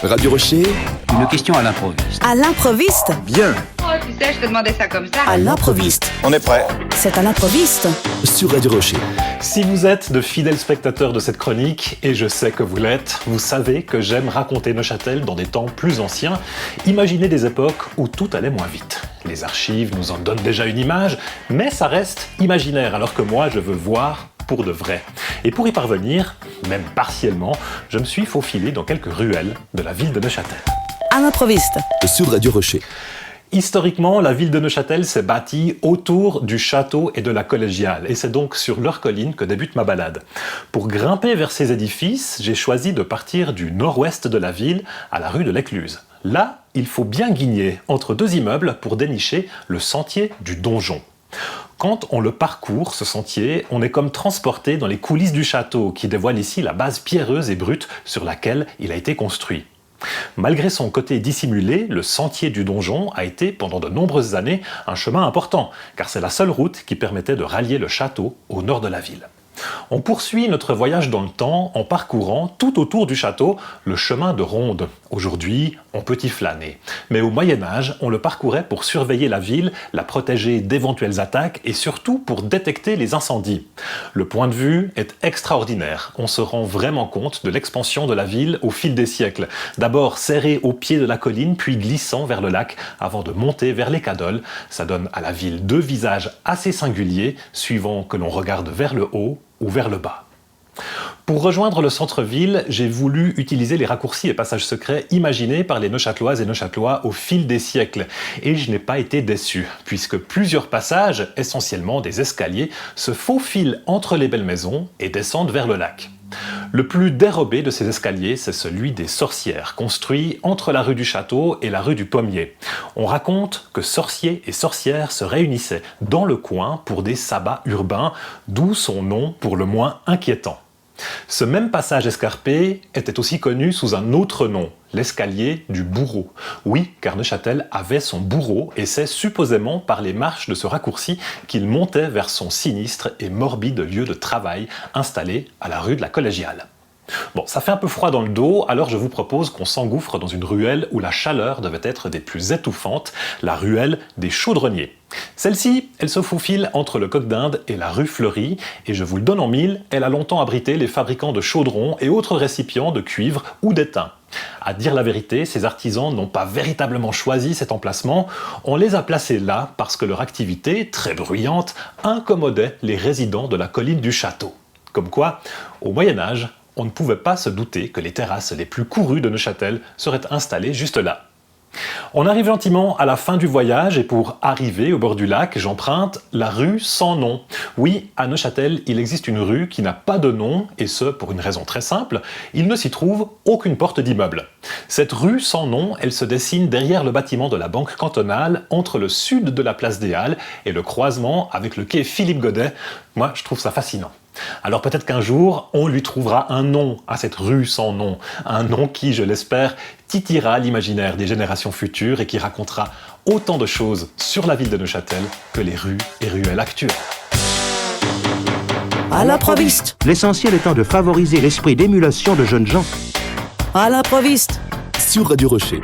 Radio Rocher. Une question à l'improviste. À l'improviste. Bien. Oh, tu sais, je te demandais ça comme ça. À l'improviste. On est prêt. C'est à l'improviste. Sur Radio Rocher. Si vous êtes de fidèles spectateurs de cette chronique, et je sais que vous l'êtes, vous savez que j'aime raconter Neuchâtel dans des temps plus anciens, imaginer des époques où tout allait moins vite. Les archives nous en donnent déjà une image, mais ça reste imaginaire, alors que moi je veux voir pour de vrai. Et pour y parvenir, même partiellement, je me suis faufilé dans quelques ruelles de la ville de Neuchâtel. À l'improviste. Sur Radio Rocher. Historiquement, la ville de Neuchâtel s'est bâtie autour du château et de la collégiale, et c'est donc sur leur colline que débute ma balade. Pour grimper vers ces édifices, j'ai choisi de partir du nord-ouest de la ville, à la rue de l'Écluse. Là, il faut bien guigner entre deux immeubles pour dénicher le sentier du donjon. Quand on le parcourt, ce sentier, on est comme transporté dans les coulisses du château, qui dévoile ici la base pierreuse et brute sur laquelle il a été construit. Malgré son côté dissimulé, le sentier du donjon a été pendant de nombreuses années un chemin important, car c'est la seule route qui permettait de rallier le château au nord de la ville. On poursuit notre voyage dans le temps en parcourant tout autour du château le chemin de ronde. Aujourd'hui, on peut y flâner. Mais au Moyen-Âge, on le parcourait pour surveiller la ville, la protéger d'éventuelles attaques et surtout pour détecter les incendies. Le point de vue est extraordinaire. On se rend vraiment compte de l'expansion de la ville au fil des siècles. D'abord serré au pied de la colline, puis glissant vers le lac avant de monter vers les Cadols. Ça donne à la ville deux visages assez singuliers, suivant que l'on regarde vers le haut ou vers le bas. Pour rejoindre le centre-ville, j'ai voulu utiliser les raccourcis et passages secrets imaginés par les Neuchâteloises et Neuchâtelois au fil des siècles. Et je n'ai pas été déçu, puisque plusieurs passages, essentiellement des escaliers, se faufilent entre les belles maisons et descendent vers le lac. Le plus dérobé de ces escaliers, c'est celui des sorcières, construit entre la rue du Château et la rue du Pommier. On raconte que sorciers et sorcières se réunissaient dans le coin pour des sabbats urbains, d'où son nom pour le moins inquiétant. Ce même passage escarpé était aussi connu sous un autre nom, l'escalier du bourreau. Oui, car Neuchâtel avait son bourreau, et c'est supposément par les marches de ce raccourci qu'il montait vers son sinistre et morbide lieu de travail installé à la rue de la Collégiale. Bon, ça fait un peu froid dans le dos, alors je vous propose qu'on s'engouffre dans une ruelle où la chaleur devait être des plus étouffantes, la ruelle des Chaudronniers. Celle-ci, elle se faufile entre le Coq d'Inde et la rue Fleury, et je vous le donne en mille, elle a longtemps abrité les fabricants de chaudrons et autres récipients de cuivre ou d'étain. À dire la vérité, ces artisans n'ont pas véritablement choisi cet emplacement, on les a placés là parce que leur activité, très bruyante, incommodait les résidents de la colline du château. Comme quoi, au Moyen-Âge, on ne pouvait pas se douter que les terrasses les plus courues de Neuchâtel seraient installées juste là. On arrive gentiment à la fin du voyage et pour arriver au bord du lac, j'emprunte la rue sans nom. Oui, à Neuchâtel, il existe une rue qui n'a pas de nom, et ce pour une raison très simple, il ne s'y trouve aucune porte d'immeuble. Cette rue sans nom, elle se dessine derrière le bâtiment de la Banque cantonale, entre le sud de la place des Halles et le croisement avec le quai Philippe Godet. Moi, je trouve ça fascinant. Alors peut-être qu'un jour, on lui trouvera un nom à cette rue sans nom. Un nom qui, je l'espère, titillera l'imaginaire des générations futures et qui racontera autant de choses sur la ville de Neuchâtel que les rues et ruelles actuelles. À l'improviste. L'essentiel étant de favoriser l'esprit d'émulation de jeunes gens. À l'improviste. Sur Radio Rocher.